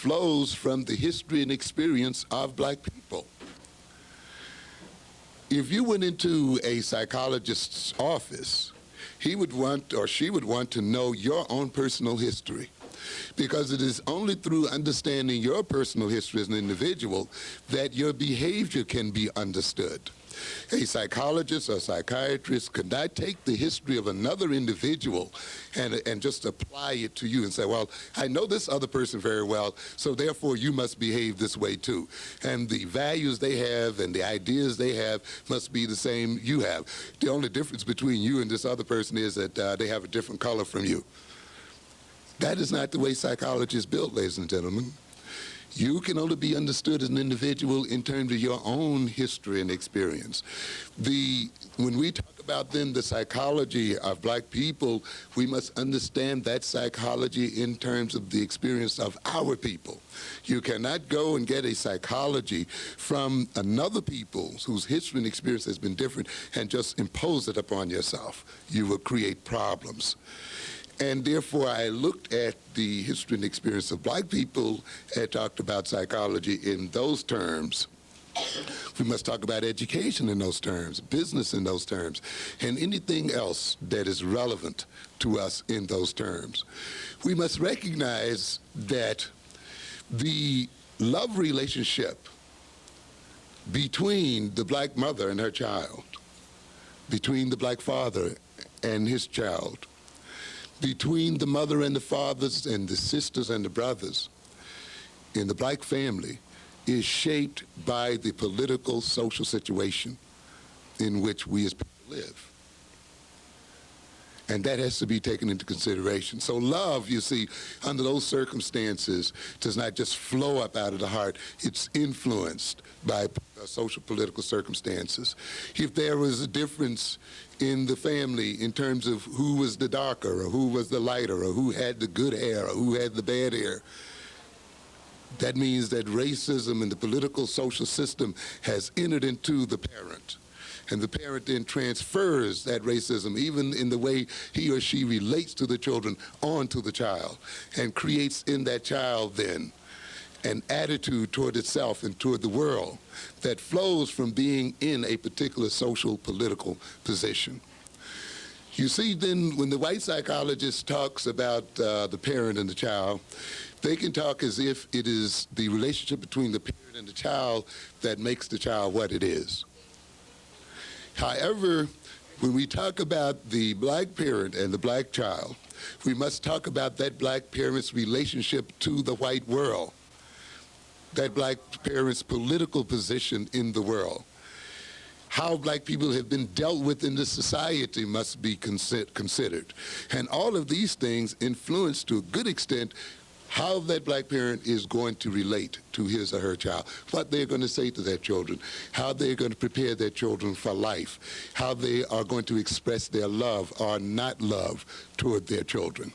flows from the history and experience of black people. If you went into a psychologist's office, he would want, or she would want, to know your own personal history, because it is only through understanding your personal history as an individual that your behavior can be understood. A psychologist or psychiatrist could not take the history of another individual and just apply it to you and say, well, I know this other person very well, so therefore you must behave this way too. And the values they have and the ideas they have must be the same you have. The only difference between you and this other person is that they have a different color from you. That is not the way psychology is built, ladies and gentlemen. You can only be understood as an individual in terms of your own history and experience. When we talk about then the psychology of black people, we must understand that psychology in terms of the experience of our people. You cannot go and get a psychology from another people whose history and experience has been different and just impose it upon yourself. You will create problems. And therefore, I looked at the history and experience of black people and talked about psychology in those terms. We must talk about education in those terms, business in those terms, and anything else that is relevant to us in those terms. We must recognize that the love relationship between the black mother and her child, between the black father and his child, between the mother and the fathers and the sisters and the brothers in the black family is shaped by the political, social situation in which we as people live. And that has to be taken into consideration. So love, you see, under those circumstances, does not just flow up out of the heart. It's influenced by social political circumstances. If there was a difference in the family in terms of who was the darker or who was the lighter or who had the good hair or who had the bad hair, that means that racism in the political social system has entered into the parent. And the parent then transfers that racism, even in the way he or she relates to the children, onto the child, and creates in that child then an attitude toward itself and toward the world that flows from being in a particular social political position. You see, then, when the white psychologist talks about the parent and the child, they can talk as if it is the relationship between the parent and the child that makes the child what it is. However, when we talk about the black parent and the black child, we must talk about that black parent's relationship to the white world, that black parent's political position in the world. How black people have been dealt with in this society must be considered. And all of these things influence, to a good extent, how that black parent is going to relate to his or her child, what they're going to say to their children, how they're going to prepare their children for life, how they are going to express their love or not love toward their children.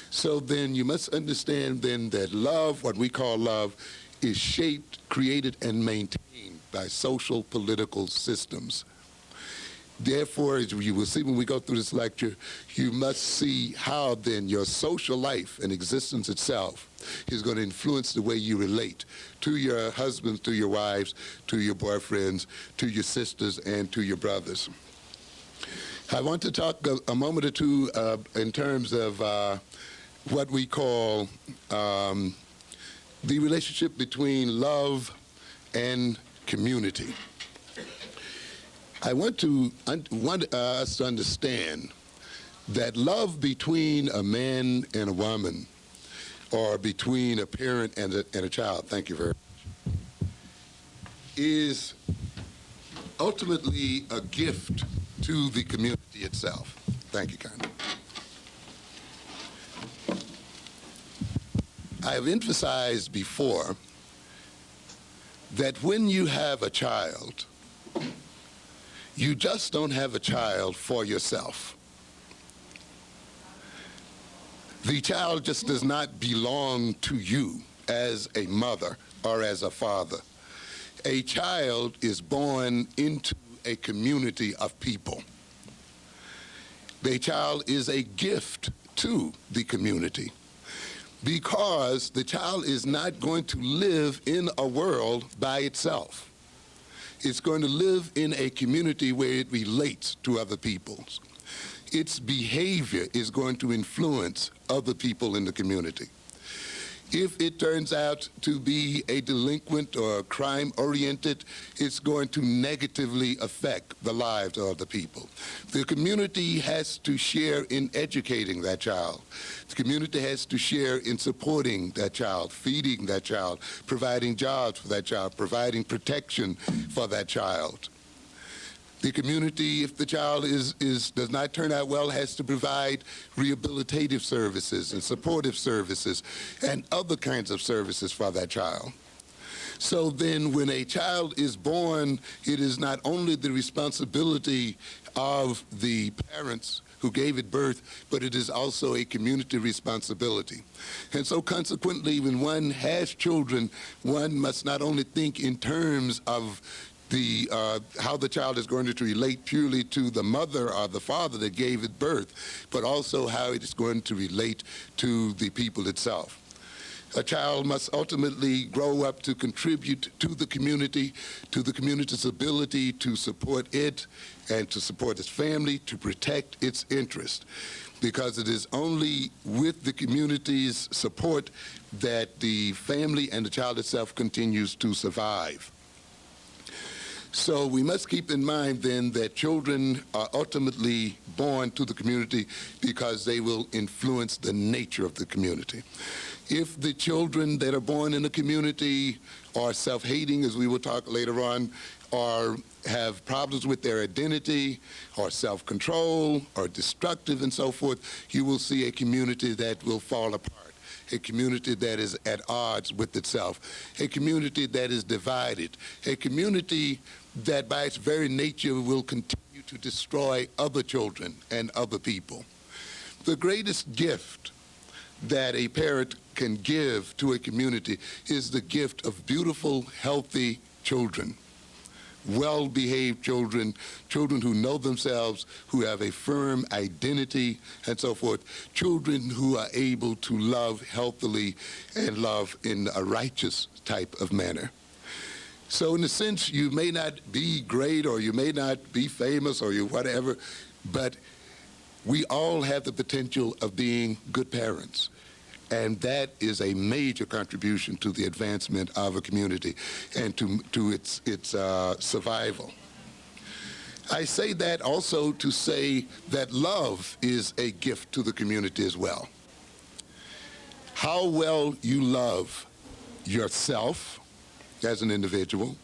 So then you must understand then that love, what we call love, is shaped, created, and maintained by social political systems. Therefore, as you will see when we go through this lecture, you must see how then your social life and existence itself is going to influence the way you relate to your husbands, to your wives, to your boyfriends, to your sisters, and to your brothers. I want to talk a moment or two in terms of what we call the relationship between love and community. I want us to understand that love between a man and a woman, or between a parent and a child, thank you very much, is ultimately a gift to the community itself. Thank you, kindly. I have emphasized before that when you have a child, you just don't have a child for yourself. The child just does not belong to you as a mother or as a father. A child is born into a community of people. The child is a gift to the community. because the child is not going to live in a world by itself. It's going to live in a community where it relates to other peoples. Its behavior is going to influence other people in the community. If it turns out to be a delinquent or crime-oriented, it's going to negatively affect the lives of other people. The community has to share in educating that child. The community has to share in supporting that child, feeding that child, providing jobs for that child, providing protection for that child. The community, if the child does not turn out well, has to provide rehabilitative services and supportive services and other kinds of services for that child. So then when a child is born, it is not only the responsibility of the parents who gave it birth, but it is also a community responsibility. And so consequently, when one has children, one must not only think in terms of how the child is going to relate purely to the mother or the father that gave it birth, but also how it is going to relate to the people itself. A child must ultimately grow up to contribute to the community's ability to support it and to support its family, to protect its interest. Because it is only with the community's support that the family and the child itself continues to survive. So we must keep in mind then that children are ultimately born to the community because they will influence the nature of the community. If the children that are born in the community are self-hating, as we will talk later on, or have problems with their identity, or self-control, or destructive and so forth, you will see a community that will fall apart. A community that is at odds with itself, a community that is divided, a community that by its very nature will continue to destroy other children and other people. The greatest gift that a parent can give to a community is the gift of beautiful, healthy children. Well-behaved children, children who know themselves, who have a firm identity, and so forth, children who are able to love healthily and love in a righteous type of manner. So in a sense, you may not be great or you may not be famous or you whatever, but we all have the potential of being good parents. And that is a major contribution to the advancement of a community and to its survival. I say that also to say that love is a gift to the community as well. How well you love yourself as an individual.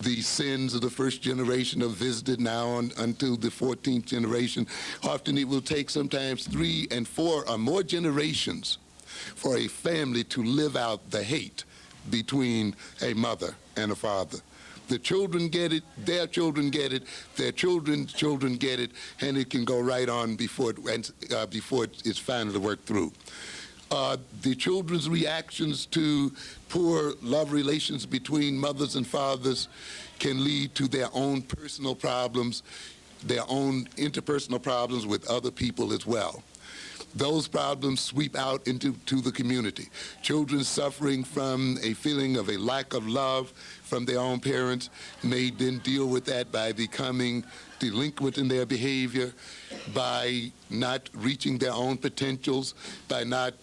The sins of the first generation are visited now until the 14th generation. Often it will take sometimes 3 and 4 or more generations for a family to live out the hate between a mother and a father. The children get it, their children get it, their children's children get it, and it can go right on before it's finally worked through. The children's reactions to poor love relations between mothers and fathers can lead to their own personal problems, their own interpersonal problems with other people as well. Those problems sweep out into the community. Children suffering from a feeling of a lack of love from their own parents may then deal with that by becoming delinquent in their behavior, by not reaching their own potentials, by not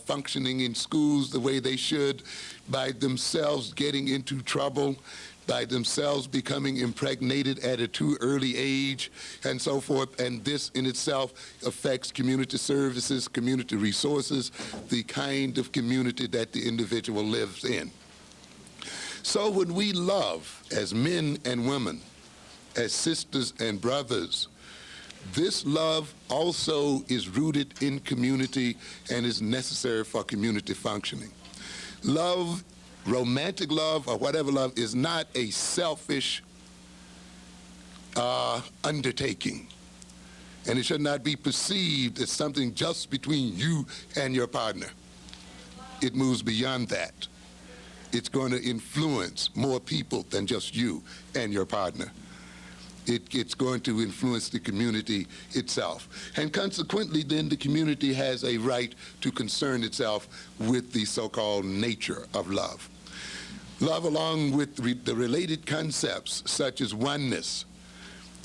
functioning in schools the way they should, by themselves getting into trouble, by themselves becoming impregnated at a too early age, and so forth. And this in itself affects community services, community resources, the kind of community that the individual lives in. So when we love as men and women, as sisters and brothers, this love also is rooted in community and is necessary for community functioning. Love, romantic love or whatever love, is not a selfish undertaking. And it should not be perceived as something just between you and your partner. It moves beyond that. It's going to influence more people than just you and your partner. It's going to influence the community itself. And consequently, then, the community has a right to concern itself with the so-called nature of love. Love, along with the related concepts such as oneness,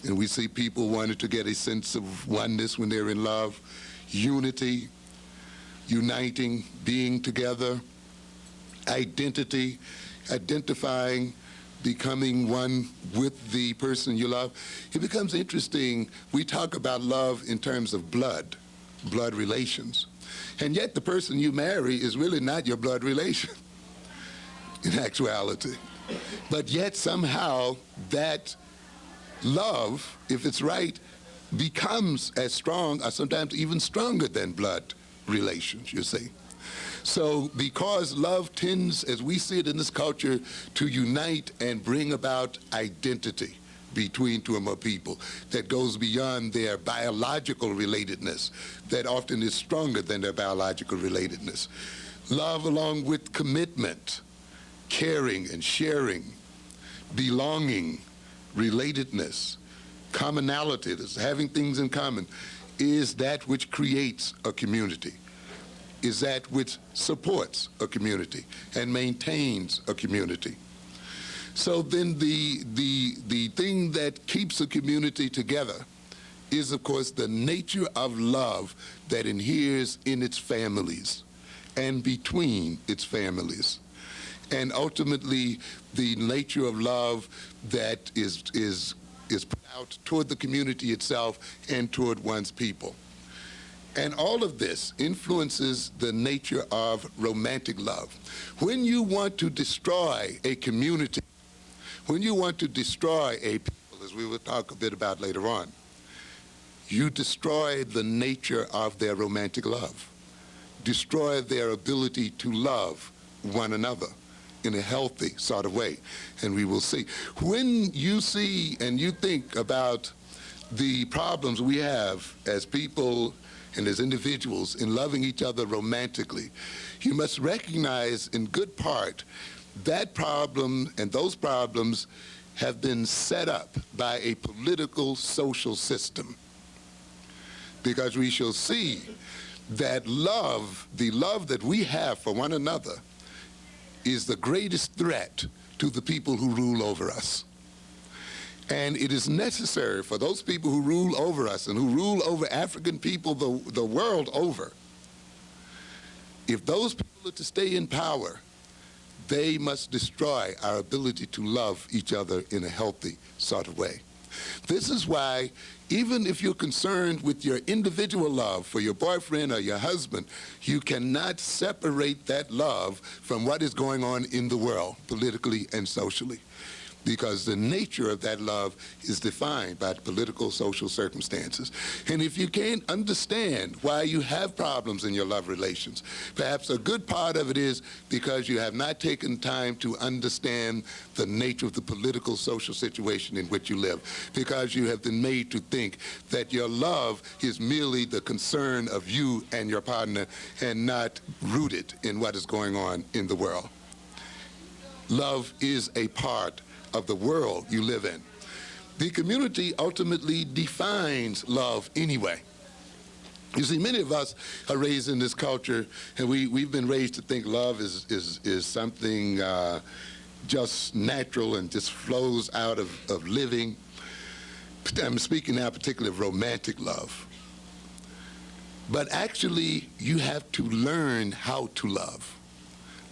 and we see people wanting to get a sense of oneness when they're in love, unity, uniting, being together, identity, identifying, becoming one with the person you love. It becomes interesting. We talk about love in terms of blood relations. And yet the person you marry is really not your blood relation in actuality. But yet somehow that love, if it's right, becomes as strong or sometimes even stronger than blood relations, you see. So because love tends, as we see it in this culture, to unite and bring about identity between two or more people that goes beyond their biological relatedness, that often is stronger than their biological relatedness. Love, along with commitment, caring and sharing, belonging, relatedness, commonality, that's having things in common, is that which creates a community, is that which supports a community and maintains a community. So then the thing that keeps a community together is, of course, the nature of love that inheres in its families and between its families. And ultimately, the nature of love that is put out toward the community itself and toward one's people. And all of this influences the nature of romantic love. When you want to destroy a community, when you want to destroy a people, as we will talk a bit about later on, you destroy the nature of their romantic love, destroy their ability to love one another in a healthy sort of way. And we will see. When you see and you think about the problems we have as people and as individuals in loving each other romantically, you must recognize in good part that problem and those problems have been set up by a political social system. Because we shall see that love, the love that we have for one another, is the greatest threat to the people who rule over us. And it is necessary for those people who rule over us and who rule over African people the world over, if those people are to stay in power, they must destroy our ability to love each other in a healthy sort of way. This is why, even if you're concerned with your individual love for your boyfriend or your husband, you cannot separate that love from what is going on in the world, politically and socially, because the nature of that love is defined by political, social circumstances. And if you can't understand why you have problems in your love relations, perhaps a good part of it is because you have not taken time to understand the nature of the political, social situation in which you live, because you have been made to think that your love is merely the concern of you and your partner and not rooted in what is going on in the world. Love is a part of the world you live in. The community ultimately defines love anyway. You see, many of us are raised in this culture, and we've been raised to think love is something just natural and just flows out of living. I'm speaking now particularly of romantic love. But actually, you have to learn how to love.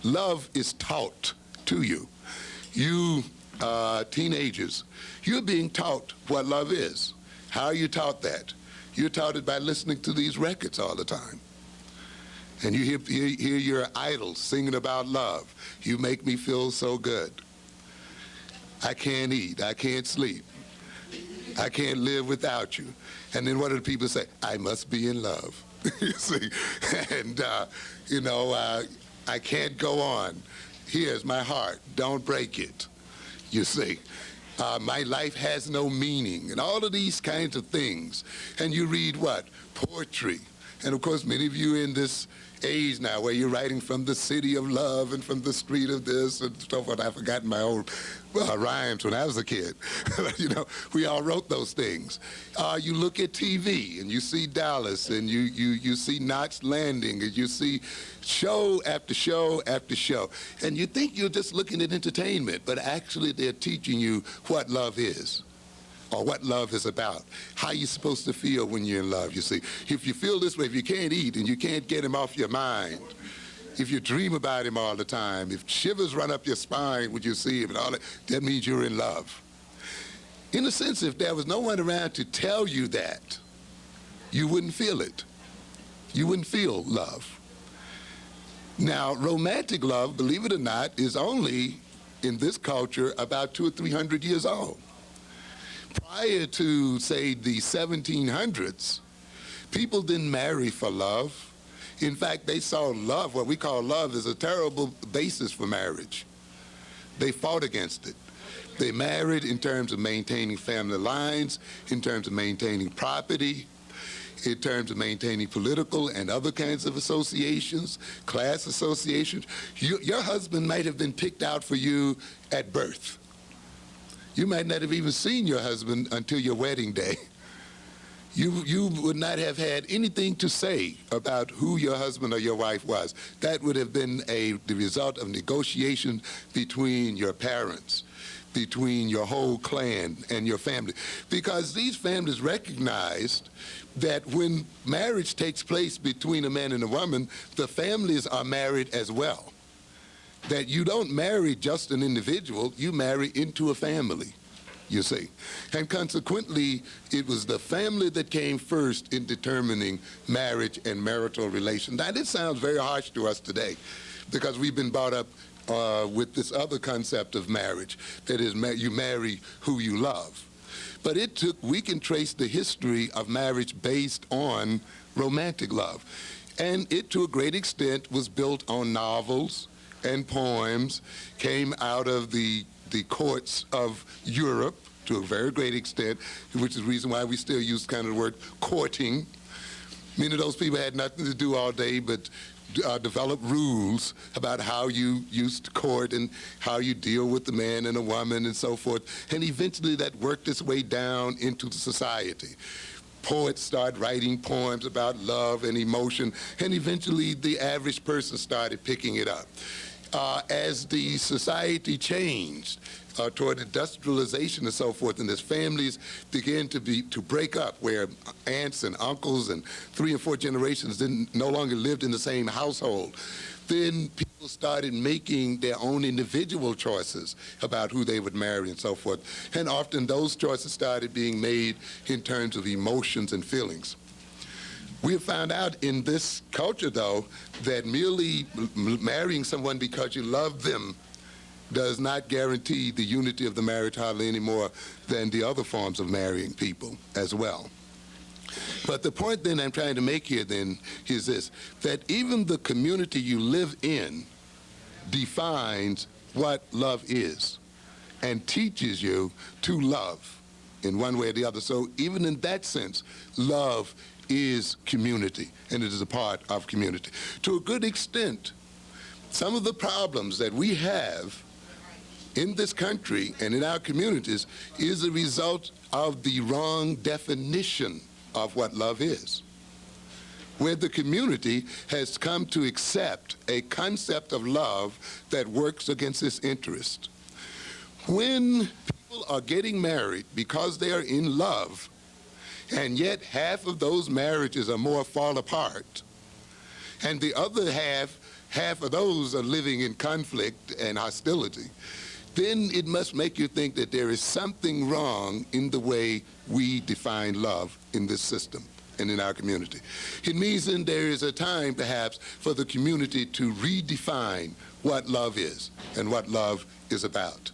Love is taught to you. You teenagers, you're being taught what love is. How are you taught that? You're taught it by listening to these records all the time. And you hear your idols singing about love. You make me feel so good. I can't eat. I can't sleep. I can't live without you. And then what do the people say? I must be in love. You see? And, I can't go on. Here's my heart. Don't break it. You see, my life has no meaning, and all of these kinds of things. And you read what? Poetry And of course, many of you in this age now where you're writing from the city of love and from the street of this and so forth. I've forgotten my old rhymes when I was a kid. You know, we all wrote those things. You look at TV and you see Dallas and you see Knots Landing and you see show after show after show. And you think you're just looking at entertainment, but actually they're teaching you what love is, or what love is about, how you're supposed to feel when you're in love, you see. If you feel this way, if you can't eat and you can't get him off your mind, if you dream about him all the time, if shivers run up your spine when you see him and all that, that means you're in love. In a sense, if there was no one around to tell you that, you wouldn't feel it. You wouldn't feel love. Now, romantic love, believe it or not, is only, in this culture, about 200 or 300 years old. Prior to, say, the 1700s, people didn't marry for love. In fact, they saw love, what we call love, as a terrible basis for marriage. They fought against it. They married in terms of maintaining family lines, in terms of maintaining property, in terms of maintaining political and other kinds of associations, class associations. Your husband might have been picked out for you at birth. You might not have even seen your husband until your wedding day. You would not have had anything to say about who your husband or your wife was. That would have been the result of negotiation between your parents, between your whole clan and your family. Because these families recognized that when marriage takes place between a man and a woman, the families are married as well. That you don't marry just an individual, you marry into a family, you see. And consequently, it was the family that came first in determining marriage and marital relations. Now, this sounds very harsh to us today because we've been brought up with this other concept of marriage, that is, you marry who you love. But we can trace the history of marriage based on romantic love. And it, to a great extent, was built on novels and poems, came out of the courts of Europe to a very great extent, which is the reason why we still use kind of the word courting. Many of those people had nothing to do all day but develop rules about how you used to court and how you deal with the man and a woman and so forth. And eventually that worked its way down into the society. Poets started writing poems about love and emotion, and eventually the average person started picking it up. As the society changed toward industrialization and so forth, and as families began to break up, where aunts and uncles and 3 and 4 generations no longer lived in the same household, then people started making their own individual choices about who they would marry and so forth. And often those choices started being made in terms of emotions and feelings. We have found out in this culture, though, that merely marrying someone because you love them does not guarantee the unity of the marriage hardly any more than the other forms of marrying people as well. But the point then I'm trying to make here then is this, that even the community you live in defines what love is and teaches you to love in one way or the other. So even in that sense, love is community, and it is a part of community. To a good extent, some of the problems that we have in this country and in our communities is a result of the wrong definition of what love is, where the community has come to accept a concept of love that works against its interest. When people are getting married because they are in love, and yet half of those marriages are more fall apart, and the other half of those are living in conflict and hostility, then it must make you think that there is something wrong in the way we define love in this system and in our community. It means then there is a time, perhaps, for the community to redefine what love is and what love is about.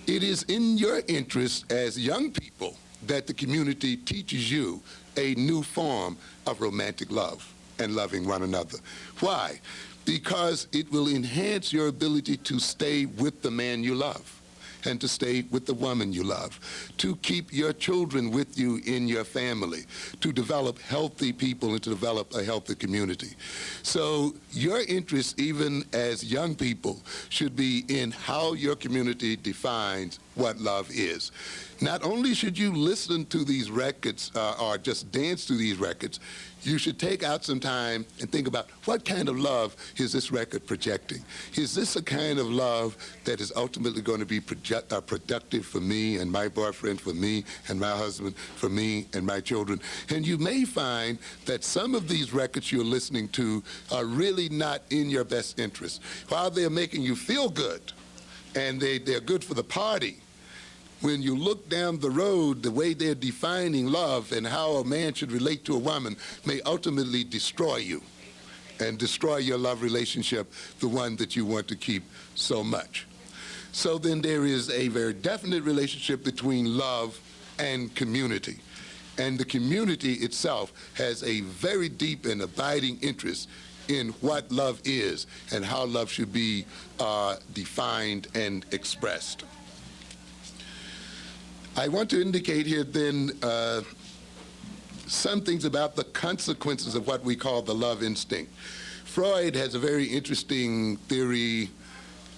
It is in your interest as young people that the community teaches you a new form of romantic love and loving one another. Why? Because it will enhance your ability to stay with the man you love. and to stay with the woman you love, to keep your children with you in your family, to develop healthy people and to develop a healthy community. So your interest, even as young people, should be in how your community defines what love is. Not only should you listen to these records or just dance to these records, you should take out some time and think about what kind of love is this record projecting. Is this a kind of love that is ultimately going to be productive for me and my boyfriend, for me and my husband, for me and my children? And you may find that some of these records you're listening to are really not in your best interest. While they're making you feel good and they're good for the party, when you look down the road, the way they're defining love and how a man should relate to a woman may ultimately destroy you and destroy your love relationship, the one that you want to keep so much. So then there is a very definite relationship between love and community. And the community itself has a very deep and abiding interest in what love is and how love should be defined and expressed. I want to indicate here then some things about the consequences of what we call the love instinct. Freud has a very interesting theory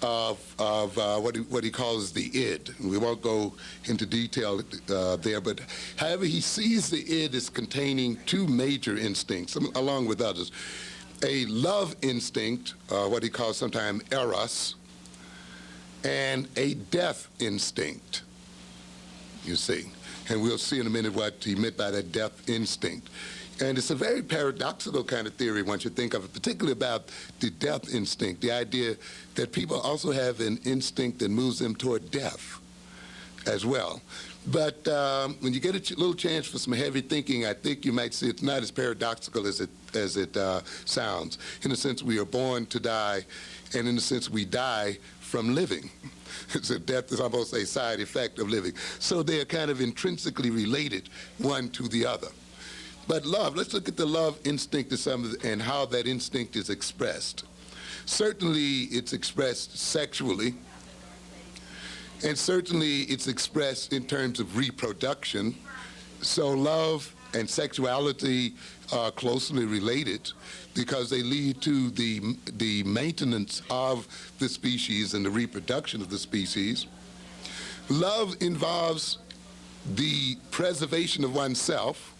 of what he calls the id. We won't go into detail there, but however, he sees the id as containing two major instincts, along with others. A love instinct, what he calls sometimes eros, and a death instinct. You see, and we'll see in a minute what he meant by that death instinct. And it's a very paradoxical kind of theory once you think of it, particularly about the death instinct, the idea that people also have an instinct that moves them toward death as well. But when you get a little chance for some heavy thinking, I think you might see it's not as paradoxical as it sounds. In a sense, we are born to die, and in a sense, we die from living. So death is almost a side effect of living. So they are kind of intrinsically related, one to the other. But love, let's look at the love instinct and how that instinct is expressed. Certainly it's expressed sexually, and certainly it's expressed in terms of reproduction. So love and sexuality are closely related because they lead to the maintenance of the species and the reproduction of the species. Love involves the preservation of oneself.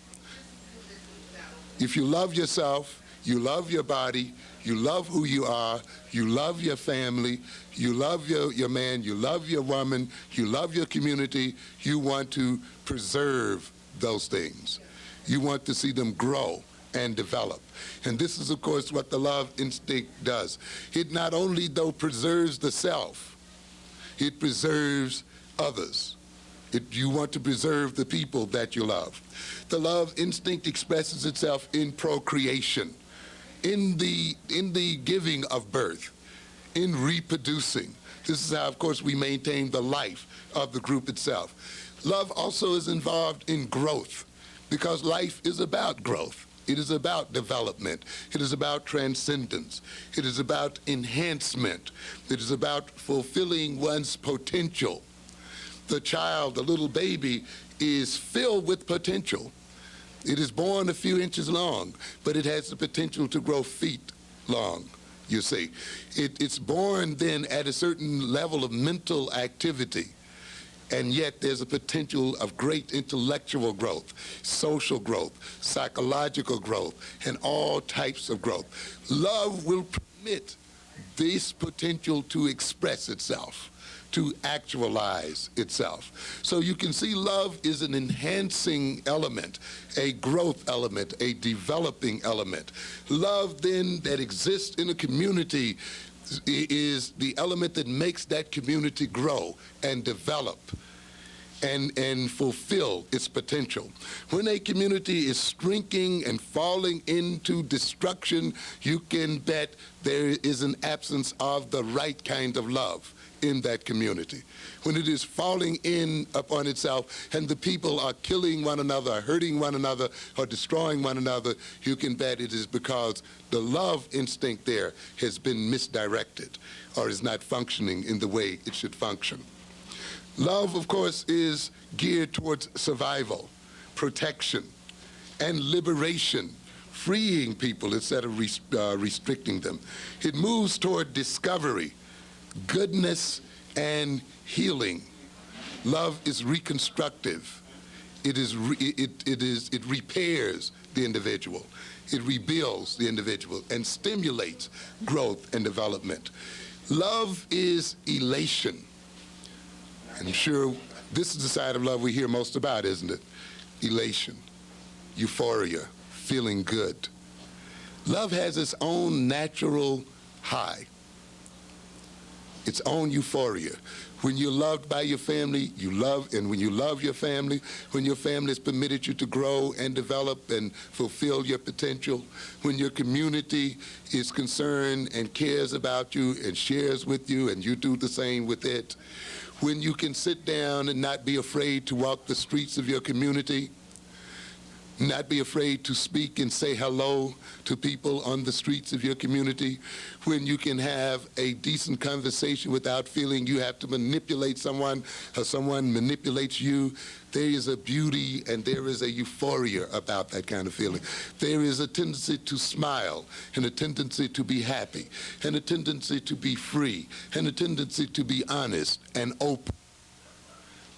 If you love yourself, you love your body, you love who you are, you love your family, you love your man, you love your woman, you love your community, you want to preserve those things. You want to see them grow and develop. And this is, of course, what the love instinct does. It not only, though, preserves the self, it preserves others. You want to preserve the people that you love. The love instinct expresses itself in procreation, in the giving of birth, in reproducing. This is how, of course, we maintain the life of the group itself. Love also is involved in growth, because life is about growth. It is about development. It is about transcendence. It is about enhancement. It is about fulfilling one's potential. The child, the little baby, is filled with potential. It is born a few inches long, but it has the potential to grow feet long, you see. It's born then at a certain level of mental activity, and yet there's a potential of great intellectual growth, social growth, psychological growth, and all types of growth. Love will permit this potential to express itself, to actualize itself. So you can see love is an enhancing element, a growth element, a developing element. Love then that exists in a community is the element that makes that community grow and develop and fulfill its potential. When a community is shrinking and falling into destruction, you can bet there is an absence of the right kind of love in that community. When it is falling in upon itself and the people are killing one another, hurting one another, or destroying one another, you can bet it is because the love instinct there has been misdirected or is not functioning in the way it should function. Love, of course, is geared towards survival, protection, and liberation, freeing people instead of restricting them. It moves toward discovery, goodness, and healing. Love is reconstructive. It repairs the individual. It rebuilds the individual and stimulates growth and development. Love is elation. I'm sure this is the side of love we hear most about, isn't it? Elation, euphoria, feeling good. Love has its own natural high, its own euphoria. When you're loved by your family, you love, and when you love your family, when your family has permitted you to grow and develop and fulfill your potential, when your community is concerned and cares about you and shares with you and you do the same with it, when you can sit down and not be afraid to walk the streets of your community, not be afraid to speak and say hello to people on the streets of your community, when you can have a decent conversation without feeling you have to manipulate someone or someone manipulates you, there is a beauty and there is a euphoria about that kind of feeling. There is a tendency to smile and a tendency to be happy and a tendency to be free and a tendency to be honest and open.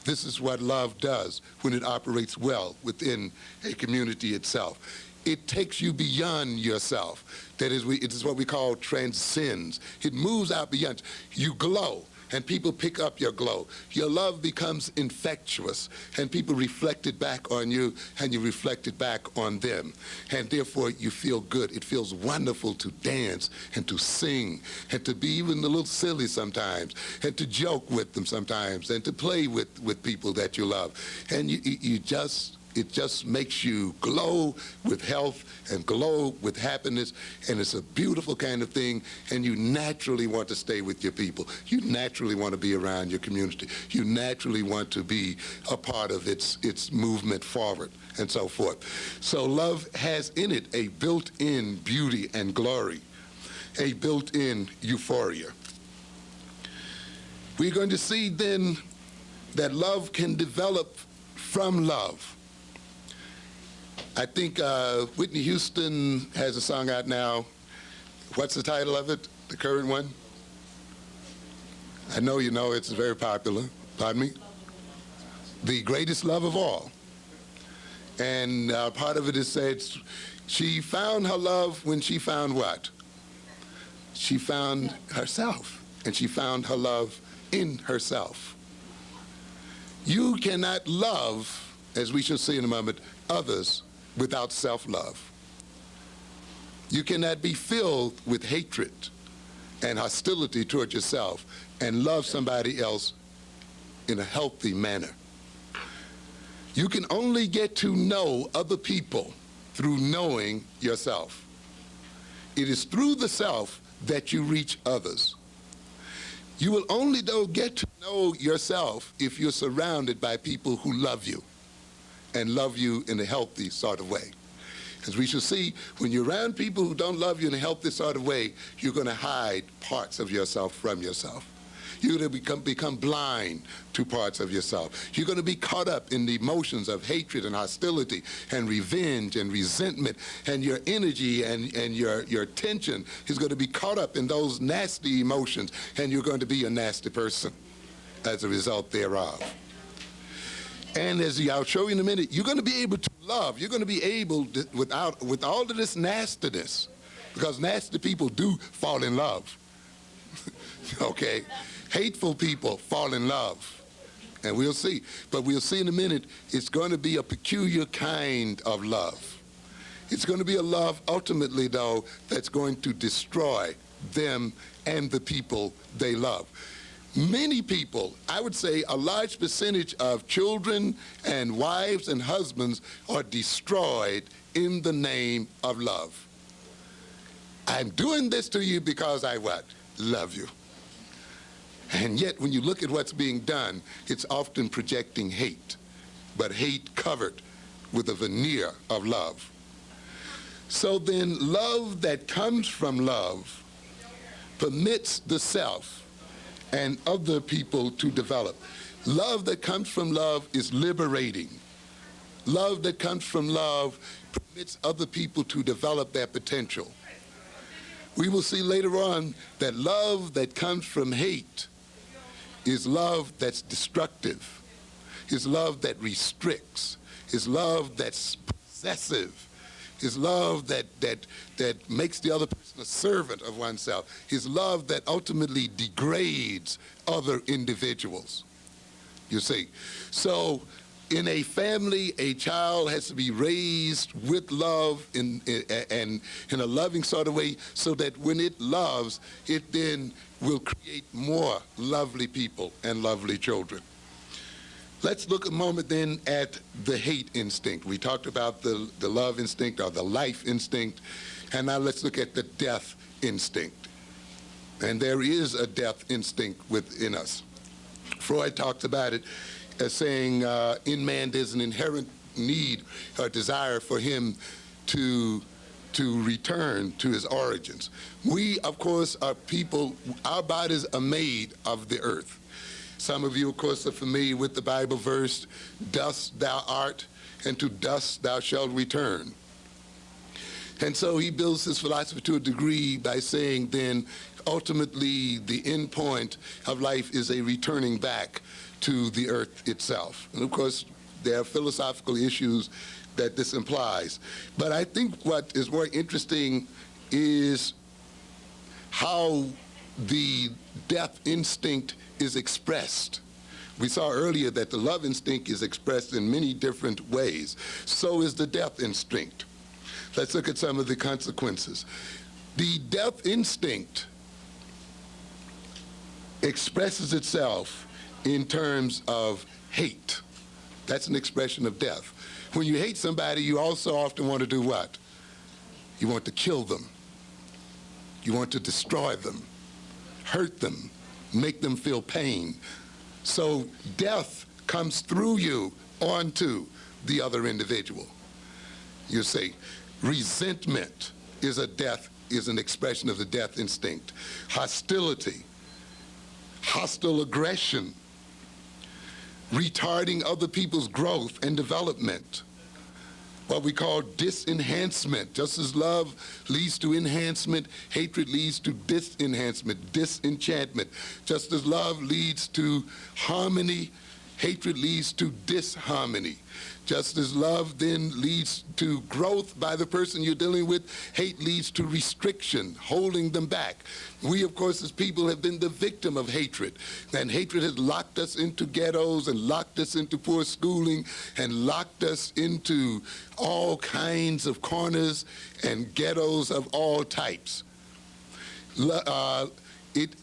This is what love does when it operates well within a community itself. It takes you beyond yourself. That is, it is what we call transcends. It moves out beyond. You glow, and people pick up your glow. Your love becomes infectious, and people reflect it back on you, and you reflect it back on them. And therefore, you feel good. It feels wonderful to dance and to sing and to be even a little silly sometimes and to joke with them sometimes and to play with people that you love. And it just makes you glow with health and glow with happiness, and it's a beautiful kind of thing, and you naturally want to stay with your people. You naturally want to be around your community. You naturally want to be a part of its movement forward and so forth. So love has in it a built-in beauty and glory, a built-in euphoria. We're going to see then that love can develop from love. I think Whitney Houston has a song out now. What's the title of it, the current one? I know you know, it's very popular. Pardon me? The Greatest Love of All. And part of it is said, she found her love when she found what? She found herself, and she found her love in herself. You cannot love, as we shall see in a moment, others without self-love. You cannot be filled with hatred and hostility toward yourself and love somebody else in a healthy manner. You can only get to know other people through knowing yourself. It is through the self that you reach others. You will only, though, get to know yourself if you're surrounded by people who love you and love you in a healthy sort of way. As we shall see, when you're around people who don't love you in a healthy sort of way, you're going to hide parts of yourself from yourself. You're going to become blind to parts of yourself. You're going to be caught up in the emotions of hatred and hostility and revenge and resentment, and your energy and your tension is going to be caught up in those nasty emotions, and you're going to be a nasty person as a result thereof. And as I'll show you in a minute, you're going to be able to love. You're going to be able to, with all of this nastiness, because nasty people do fall in love. Okay? Hateful people fall in love. And we'll see. But we'll see in a minute, it's going to be a peculiar kind of love. It's going to be a love, ultimately, though, that's going to destroy them and the people they love. Many people, I would say a large percentage of children and wives and husbands are destroyed in the name of love. I'm doing this to you because I what? Love you. And yet when you look at what's being done, it's often projecting hate, but hate covered with a veneer of love. So then love that comes from love permits the self and other people to develop. Love that comes from love is liberating. Love that comes from love permits other people to develop their potential. We will see later on that love that comes from hate is love that's destructive, is love that restricts, is love that's possessive, is love that makes the other person a servant of oneself, is love that ultimately degrades other individuals. You see, so in a family, a child has to be raised with love and in a loving sort of way, so that when it loves, it then will create more lovely people and lovely children. Let's look a moment then at the hate instinct. We talked about the love instinct or the life instinct, and now let's look at the death instinct. And there is a death instinct within us. Freud talks about it as saying in man there's an inherent need or desire for him to return to his origins. We, of course, are people, our bodies are made of the earth. Some of you, of course, are familiar with the Bible verse, dust thou art, and to dust thou shalt return. And so he builds his philosophy to a degree by saying then, ultimately, the end point of life is a returning back to the earth itself. And of course, there are philosophical issues that this implies. But I think what is more interesting is how the death instinct is expressed. We saw earlier that the love instinct is expressed in many different ways. So is the death instinct. Let's look at some of the consequences. The death instinct expresses itself in terms of hate. That's an expression of death. When you hate somebody, you also often want to do what? You want to kill them. You want to destroy them, hurt them, make them feel pain. So death comes through you onto the other individual. You see, resentment is an expression of the death instinct. Hostility, hostile aggression, retarding other people's growth and development, what we call disenhancement. Just as love leads to enhancement, hatred leads to disenhancement, disenchantment. Just as love leads to harmony, hatred leads to disharmony. Just as love then leads to growth by the person you're dealing with, hate leads to restriction, holding them back. We, of course, as people have been the victim of hatred. And hatred has locked us into ghettos and locked us into poor schooling and locked us into all kinds of corners and ghettos of all types.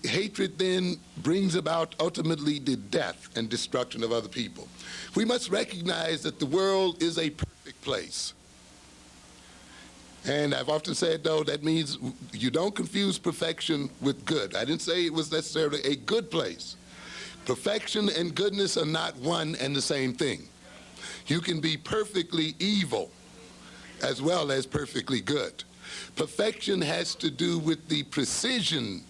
Hatred then brings about ultimately the death and destruction of other people. We must recognize that the world is a perfect place. And I've often said, though, that means you don't confuse perfection with good. I didn't say it was necessarily a good place. Perfection and goodness are not one and the same thing. You can be perfectly evil as well as perfectly good. Perfection has to do with the precision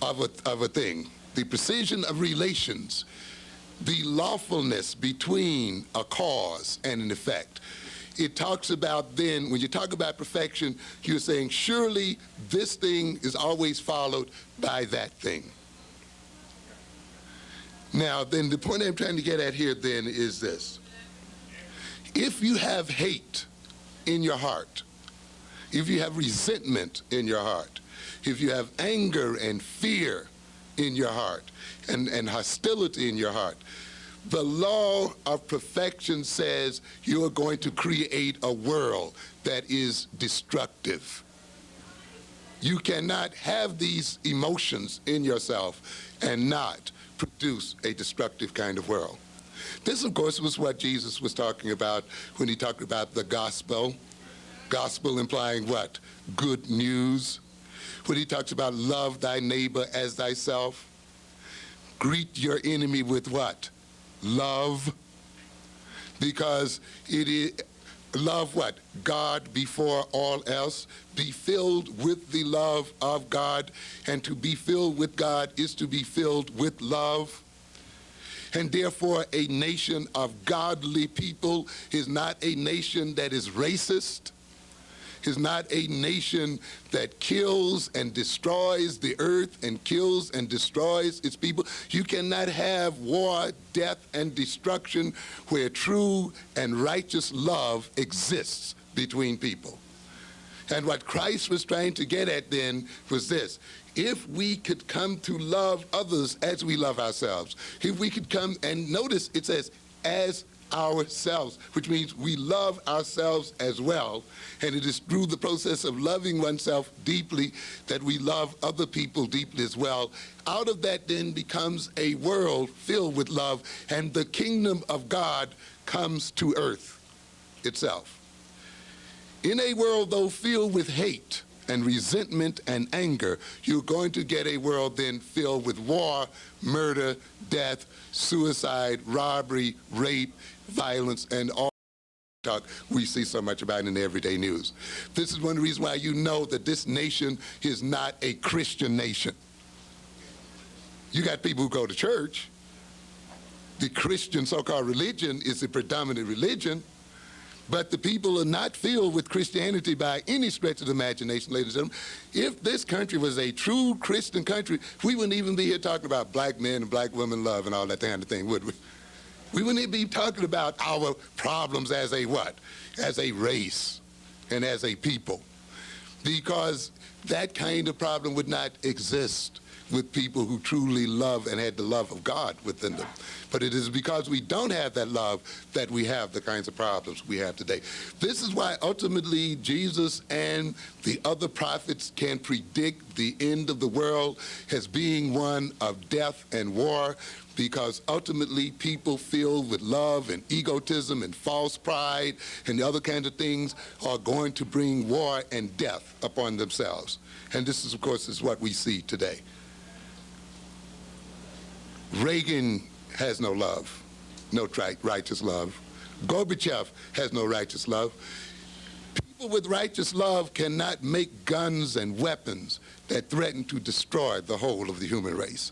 of a thing, the precision of relations, the lawfulness between a cause and an effect. It talks about then, when you talk about perfection, you're saying surely this thing is always followed by that thing. Now then, the point I'm trying to get at here then is this. If you have hate in your heart, if you have resentment in your heart, if you have anger and fear in your heart and hostility in your heart, the law of perfection says you are going to create a world that is destructive. You cannot have these emotions in yourself and not produce a destructive kind of world. This, of course, was what Jesus was talking about when he talked about the gospel. Gospel implying what? Good news. When he talks about love thy neighbor as thyself. Greet your enemy with what? Love. Because it is Love what? God before all else. Be filled with the love of God. And to be filled with God is to be filled with love. And therefore, a nation of godly people is not a nation that is racist, is not a nation that kills and destroys the earth and kills and destroys its people. You cannot have war, death, and destruction where true and righteous love exists between people. And what Christ was trying to get at then was this: if we could come to love others as we love ourselves, if we could come, and notice it says, as ourselves, which means we love ourselves as well, and it is through the process of loving oneself deeply that we love other people deeply as well. Out of that then becomes a world filled with love, and the kingdom of God comes to earth itself. In a world, though, filled with hate and resentment and anger, you're going to get a world then filled with war, murder, death, suicide, robbery, rape, violence, and all talk we see so much about in the everyday news. This is one of the reasons why you know that this nation is not a Christian nation. You got people who go to church. The Christian so-called religion is the predominant religion, but the people are not filled with Christianity by any stretch of the imagination, ladies and gentlemen. If this country was a true Christian country, we wouldn't even be here talking about black men and black women love and all that kind of thing, would we? We wouldn't even be talking about our problems as a what? As a race and as a people. Because that kind of problem would not exist with people who truly love and had the love of God within them. But it is because we don't have that love that we have the kinds of problems we have today. This is why ultimately Jesus and the other prophets can predict the end of the world as being one of death and war, because ultimately people filled with love and egotism and false pride and the other kinds of things are going to bring war and death upon themselves. And this is, of course, is what we see today. Reagan has no love, no righteous love. Gorbachev has no righteous love. People with righteous love cannot make guns and weapons that threaten to destroy the whole of the human race.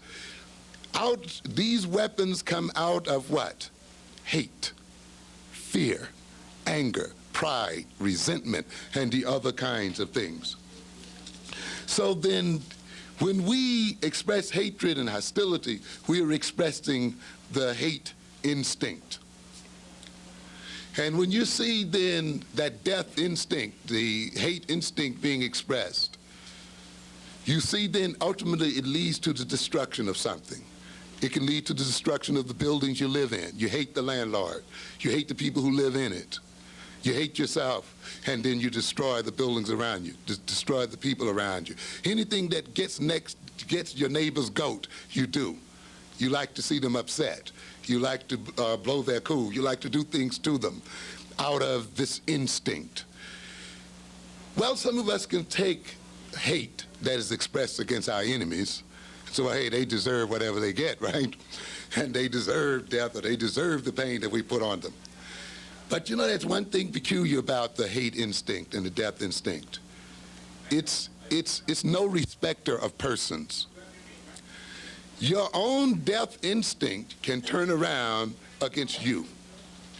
These weapons come out of what? Hate, fear, anger, pride, resentment, and the other kinds of things. So then, when we express hatred and hostility, we are expressing the hate instinct. And when you see then that death instinct, the hate instinct being expressed, you see then ultimately it leads to the destruction of something. It can lead to the destruction of the buildings you live in. You hate the landlord. You hate the people who live in it. You hate yourself, and then you destroy the buildings around you, destroy the people around you. Anything that gets your neighbor's goat, you do. You like to see them upset. You like to blow their cool. You like to do things to them out of this instinct. Well, some of us can take hate that is expressed against our enemies. So, hey, they deserve whatever they get, right? And they deserve death, or they deserve the pain that we put on them. But you know, there's one thing peculiar about the hate instinct and the death instinct. It's no respecter of persons. Your own death instinct can turn around against you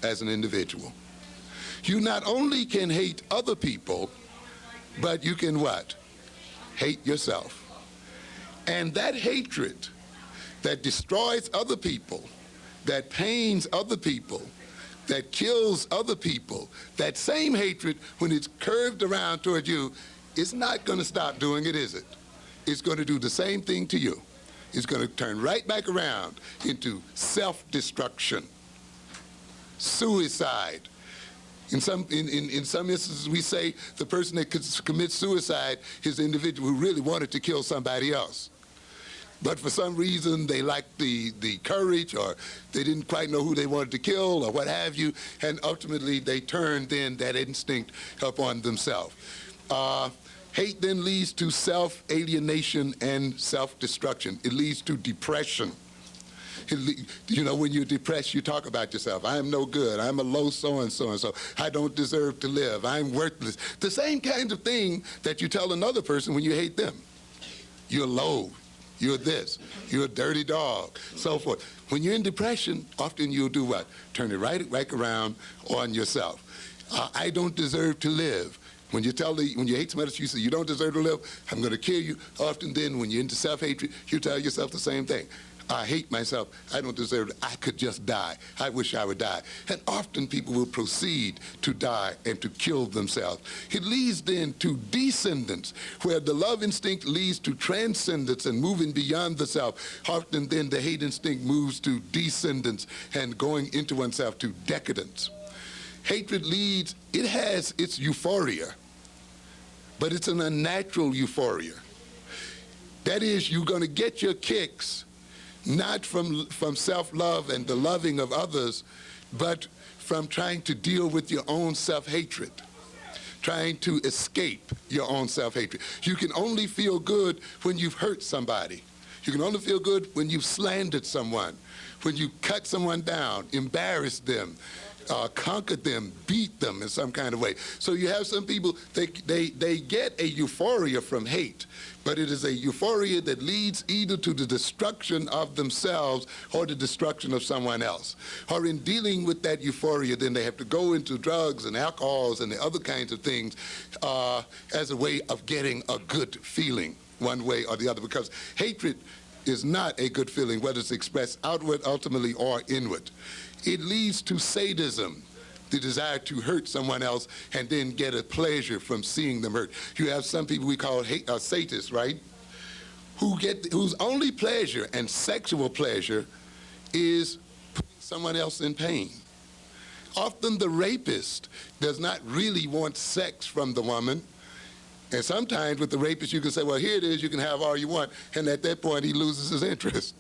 as an individual. You not only can hate other people, but you can what? Hate yourself. And that hatred that destroys other people, that pains other people, that kills other people, that same hatred, when it's curved around toward you, it's not going to stop doing it, is it? It's going to do the same thing to you. It's going to turn right back around into self-destruction, suicide. In some instances, we say the person that commits suicide is the individual who really wanted to kill somebody else. But for some reason, they lacked the courage, or they didn't quite know who they wanted to kill, or what have you, and ultimately they turned then that instinct upon themselves. Hate then leads to self-alienation and self-destruction. It leads to depression. You know, when you're depressed, you talk about yourself. I'm no good. I'm a low so-and-so. I don't deserve to live. I'm worthless. The same kind of thing that you tell another person when you hate them. You're low. You're this. You're a dirty dog. So forth. When you're in depression, often you'll do what? Turn it right around on yourself. I don't deserve to live. When you hate somebody else, you say, you don't deserve to live, I'm going to kill you. Often then, when you're into self-hatred, you tell yourself the same thing. I hate myself. I don't deserve it. I could just die. I wish I would die. And often people will proceed to die and to kill themselves. It leads then to descendants, where the love instinct leads to transcendence and moving beyond the self. Often then the hate instinct moves to descendants and going into oneself to decadence. Hatred leads, it has its euphoria, but it's an unnatural euphoria. That is, you're going to get your kicks not from self-love and the loving of others, but from trying to deal with your own self-hatred, trying to escape your own self-hatred. You can only feel good when you've hurt somebody. You can only feel good when you've slandered someone, when you cut someone down, embarrassed them, conquered them, beat them in some kind of way. So you have some people, they get a euphoria from hate, but it is a euphoria that leads either to the destruction of themselves or the destruction of someone else. Or in dealing with that euphoria, then they have to go into drugs and alcohols and the other kinds of things as a way of getting a good feeling, one way or the other, because hatred is not a good feeling, whether it's expressed outward, ultimately, or inward. It leads to sadism, the desire to hurt someone else and then get a pleasure from seeing them hurt. You have some people we call sadists, right? Whose only pleasure and sexual pleasure is putting someone else in pain. Often the rapist does not really want sex from the woman. And sometimes with the rapist, you can say, well, here it is, you can have all you want. And at that point, he loses his interest.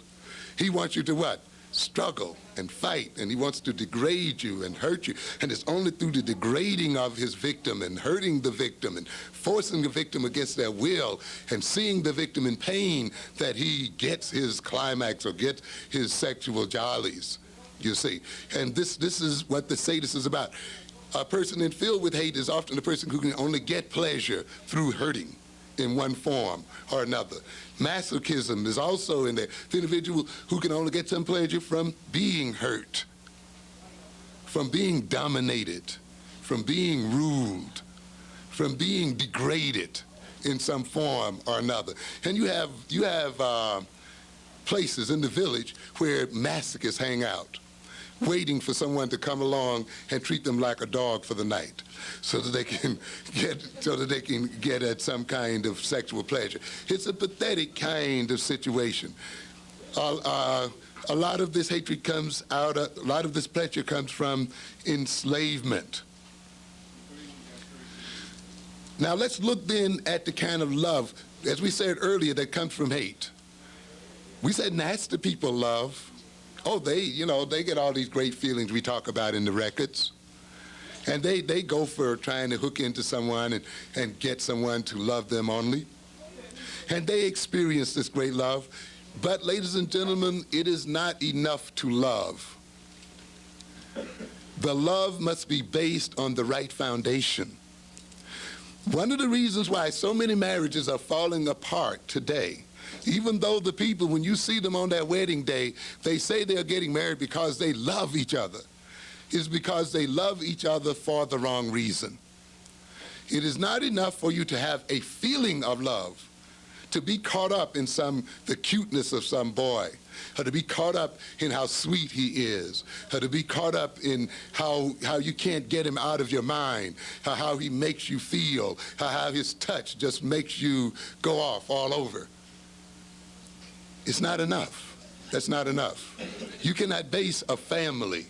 He wants you to what? Struggle and fight, and he wants to degrade you and hurt you. And it's only through the degrading of his victim and hurting the victim and forcing the victim against their will and seeing the victim in pain that he gets his climax or gets his sexual jollies, you see. And this is what the sadist is about. A person filled with hate is often a person who can only get pleasure through hurting in one form or another. Masochism is also in there. The individual who can only get some pleasure from being hurt, from being dominated, from being ruled, from being degraded in some form or another. And you have places in the village where masochists hang out, waiting for someone to come along and treat them like a dog for the night, so that they can get at some kind of sexual pleasure. It's a pathetic kind of situation. A lot of this hatred comes out, a lot of this pleasure comes from enslavement. Now let's look then at the kind of love, as we said earlier, that comes from hate. We said nasty people love. Oh, they get all these great feelings we talk about in the records. And they go for trying to hook into someone and get someone to love them only. And they experience this great love. But, ladies and gentlemen, it is not enough to love. The love must be based on the right foundation. One of the reasons why so many marriages are falling apart today, even though the people, when you see them on their wedding day, they say they're getting married because they love each other, is because they love each other for the wrong reason. It is not enough for you to have a feeling of love, to be caught up in the cuteness of some boy, or to be caught up in how sweet he is, or to be caught up in how you can't get him out of your mind, how he makes you feel, how his touch just makes you go off all over. It's not enough. That's not enough. You cannot base a family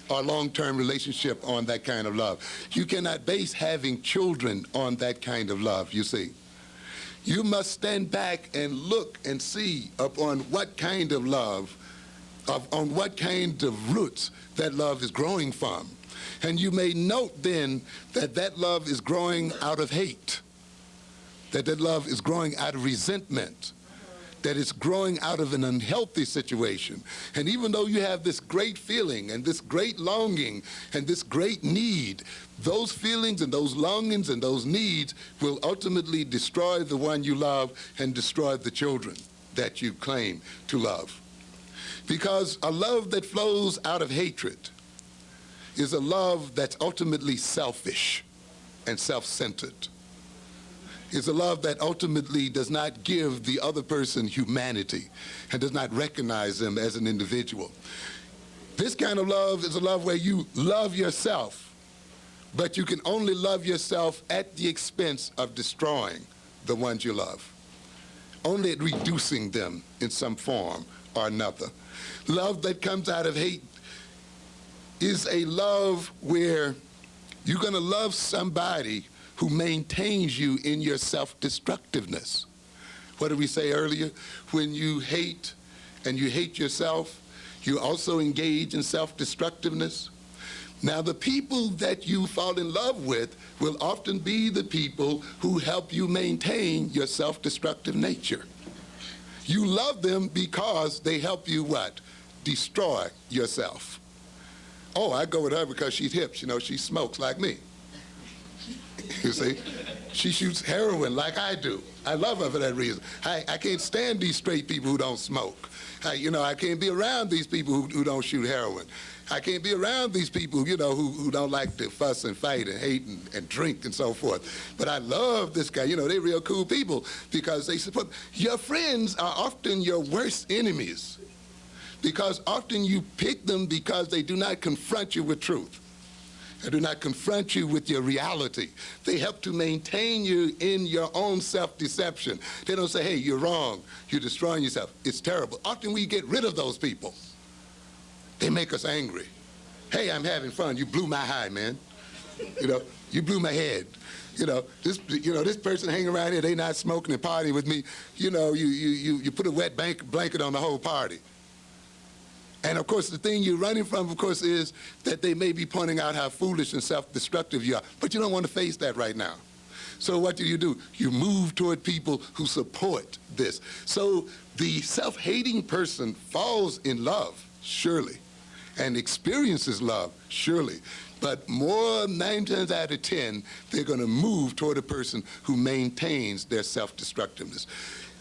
or long-term relationship on that kind of love. You cannot base having children on that kind of love, you see. You must stand back and look and see upon what kind of love, on what kind of roots that love is growing from. And you may note then that that love is growing out of hate, that love is growing out of resentment, that is growing out of an unhealthy situation. And even though you have this great feeling and this great longing and this great need, those feelings and those longings and those needs will ultimately destroy the one you love and destroy the children that you claim to love. Because a love that flows out of hatred is a love that's ultimately selfish and self-centered. It's a love that ultimately does not give the other person humanity and does not recognize them as an individual. This kind of love is a love where you love yourself, but you can only love yourself at the expense of destroying the ones you love, only at reducing them in some form or another. Love that comes out of hate is a love where you're going to love somebody who maintains you in your self-destructiveness. What did we say earlier? When you hate and you hate yourself, you also engage in self-destructiveness. Now, the people that you fall in love with will often be the people who help you maintain your self-destructive nature. You love them because they help you what? Destroy yourself. Oh, I go with her because she's hip. You know, she smokes like me. You see? She shoots heroin like I do. I love her for that reason. I can't stand these straight people who don't smoke. I can't be around these people who don't shoot heroin. I can't be around these people, who don't like to fuss and fight and hate and drink and so forth. But I love this guy. They're real cool people because they support. Your friends are often your worst enemies because often you pick them because they do not confront you with truth. They do not confront you with your reality. They help to maintain you in your own self-deception. They don't say, hey, you're wrong. You're destroying yourself. It's terrible. Often we get rid of those people. They make us angry. Hey, I'm having fun. You blew my high, man. You blew my head. This person hanging around here, they not smoking and partying with me. You put a wet blanket on the whole party. And of course, the thing you're running from, of course, is that they may be pointing out how foolish and self-destructive you are. But you don't want to face that right now. So what do? You move toward people who support this. So the self-hating person falls in love, surely, and experiences love, surely. But 9 times out of 10, they're going to move toward a person who maintains their self-destructiveness.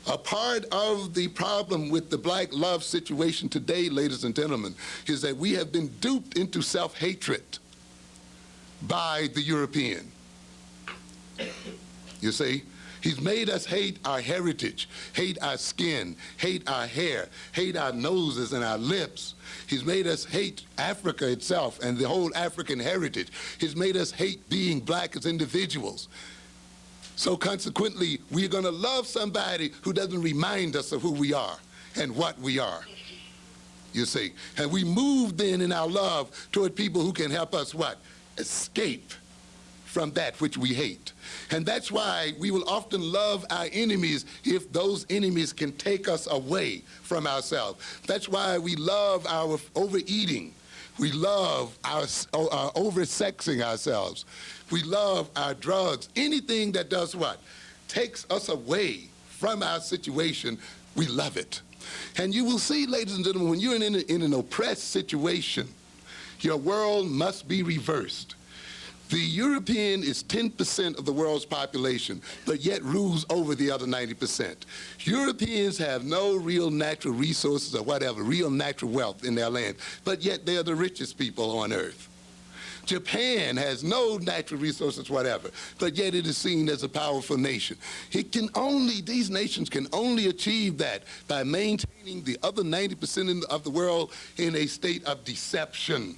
A part of the problem with the black love situation today, ladies and gentlemen, is that we have been duped into self-hatred by the European. You see? He's made us hate our heritage, hate our skin, hate our hair, hate our noses and our lips. He's made us hate Africa itself and the whole African heritage. He's made us hate being black as individuals. So consequently, we're going to love somebody who doesn't remind us of who we are and what we are, you see. And we move then in our love toward people who can help us what? Escape from that which we hate. And that's why we will often love our enemies if those enemies can take us away from ourselves. That's why we love our overeating. We love our over-sexing ourselves. We love our drugs. Anything that does what? Takes us away from our situation, we love it. And you will see, ladies and gentlemen, when you're in an oppressed situation, your world must be reversed. The European is 10% of the world's population, but yet rules over the other 90%. Europeans have no real natural resources or whatever, real natural wealth in their land, but yet they're the richest people on earth. Japan has no natural resources whatever, but yet it is seen as a powerful nation. These nations can only achieve that by maintaining the other 90% of the world in a state of deception,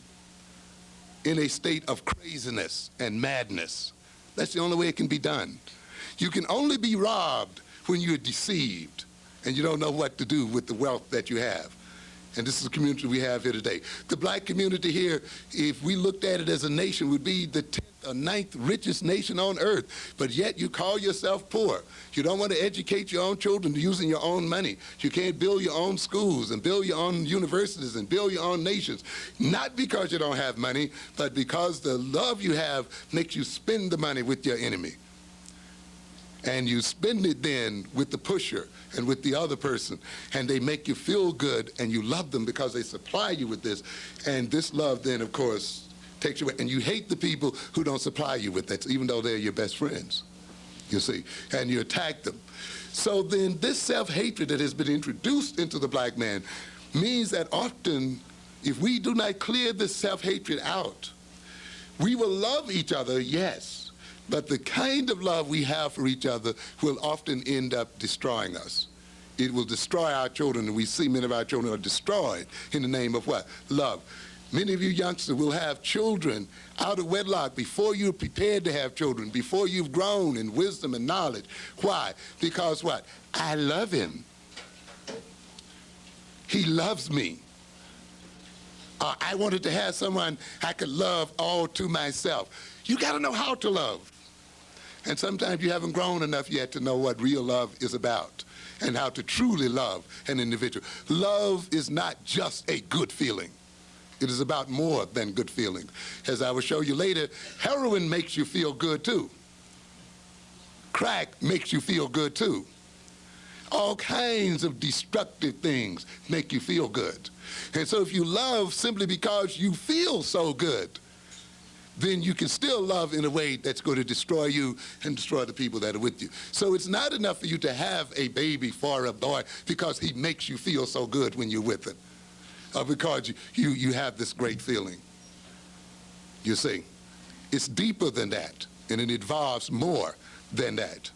in a state of craziness and madness. That's the only way it can be done. You can only be robbed when you're deceived and you don't know what to do with the wealth that you have. And this is the community we have here today. The black community here, if we looked at it as a nation, would be the 10th or 9th richest nation on earth, but yet you call yourself poor. You don't want to educate your own children using your own money. You can't build your own schools and build your own universities and build your own nations. Not because you don't have money, but because the love you have makes you spend the money with your enemy. and you spend it then with the pusher and with the other person, and they make you feel good, and you love them because they supply you with this, and this love then, of course, takes you away, and you hate the people who don't supply you with that, even though they're your best friends, you see, and you attack them. So then this self-hatred that has been introduced into the black man means that often, if we do not clear this self-hatred out, we will love each other, yes, but the kind of love we have for each other will often end up destroying us. It will destroy our children, and we see many of our children are destroyed in the name of what? Love. Many of you youngsters will have children out of wedlock before you're prepared to have children, before you've grown in wisdom and knowledge. Why? Because what? I love him. He loves me. I wanted to have someone I could love all to myself. You got to know how to love. And sometimes you haven't grown enough yet to know what real love is about and how to truly love an individual. Love is not just a good feeling. It is about more than good feelings. As I will show you later, heroin makes you feel good too. Crack makes you feel good too. All kinds of destructive things make you feel good. And so if you love simply because you feel so good, then you can still love in a way that's going to destroy you and destroy the people that are with you. So it's not enough for you to have a baby for a boy because he makes you feel so good when you're with him, or because you have this great feeling. You see, it's deeper than that, and it involves more than that.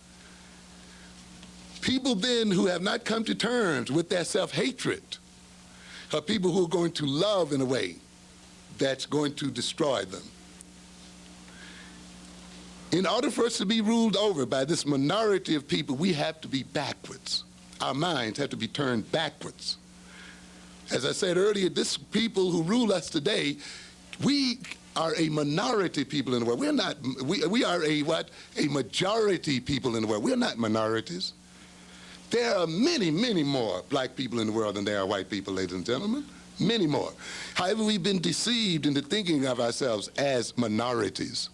People then who have not come to terms with their self-hatred are people who are going to love in a way that's going to destroy them. In order for us to be ruled over by this minority of people, we have to be backwards. Our minds have to be turned backwards. As I said earlier, this people who rule us today, we are a minority people in the world. We're not, we are a what? A majority people in the world. We're not minorities. There are many, many more black people in the world than there are white people, ladies and gentlemen. Many more. However, we've been deceived into thinking of ourselves as minorities.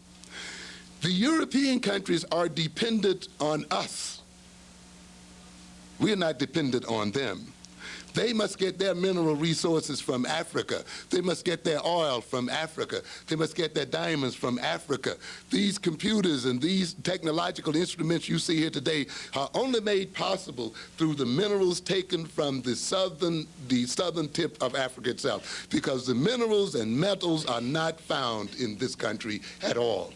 The European countries are dependent on us. We're not dependent on them. They must get their mineral resources from Africa. They must get their oil from Africa. They must get their diamonds from Africa. These computers and these technological instruments you see here today are only made possible through the minerals taken from the southern tip of Africa itself, because the minerals and metals are not found in this country at all.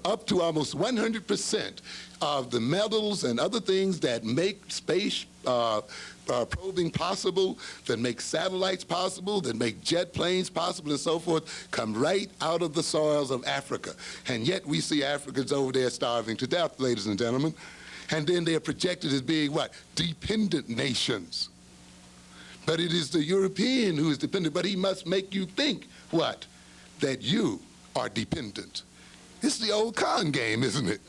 Up to almost 100% of the metals and other things that make space probing possible, that make satellites possible, that make jet planes possible and so forth, come right out of the soils of Africa. And yet we see Africans over there starving to death, ladies and gentlemen. And then they are projected as being what? Dependent nations. But it is the European who is dependent, but he must make you think what? That you are dependent. It's the old con game, isn't it?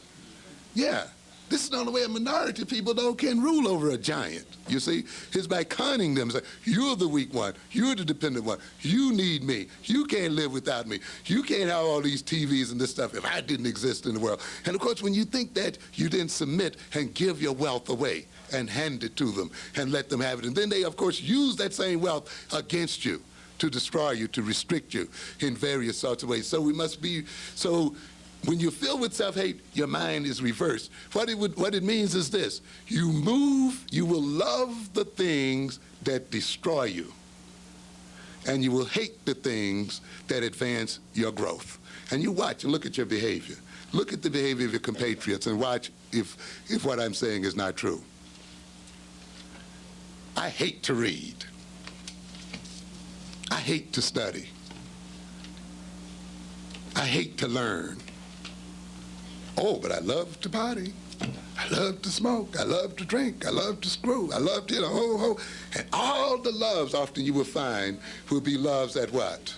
Yeah. This is the only way a minority of people can rule over a giant. You see, it's by conning them. It's like, you're the weak one. You're the dependent one. You need me. You can't live without me. You can't have all these TVs and this stuff if I didn't exist in the world. And of course, when you think that, you then submit and give your wealth away and hand it to them and let them have it. And then they, of course, use that same wealth against you to destroy you, to restrict you in various sorts of ways. So we must be, so when you're filled with self-hate, your mind is reversed. What it means is this: you will love the things that destroy you, and you will hate the things that advance your growth. And you watch and look at your behavior. Look at the behavior of your compatriots and watch if what I'm saying is not true. I hate to read. I hate to study. I hate to learn. Oh, but I love to party. I love to smoke. I love to drink. I love to screw. I love to, And all the loves often you will find will be loves that what?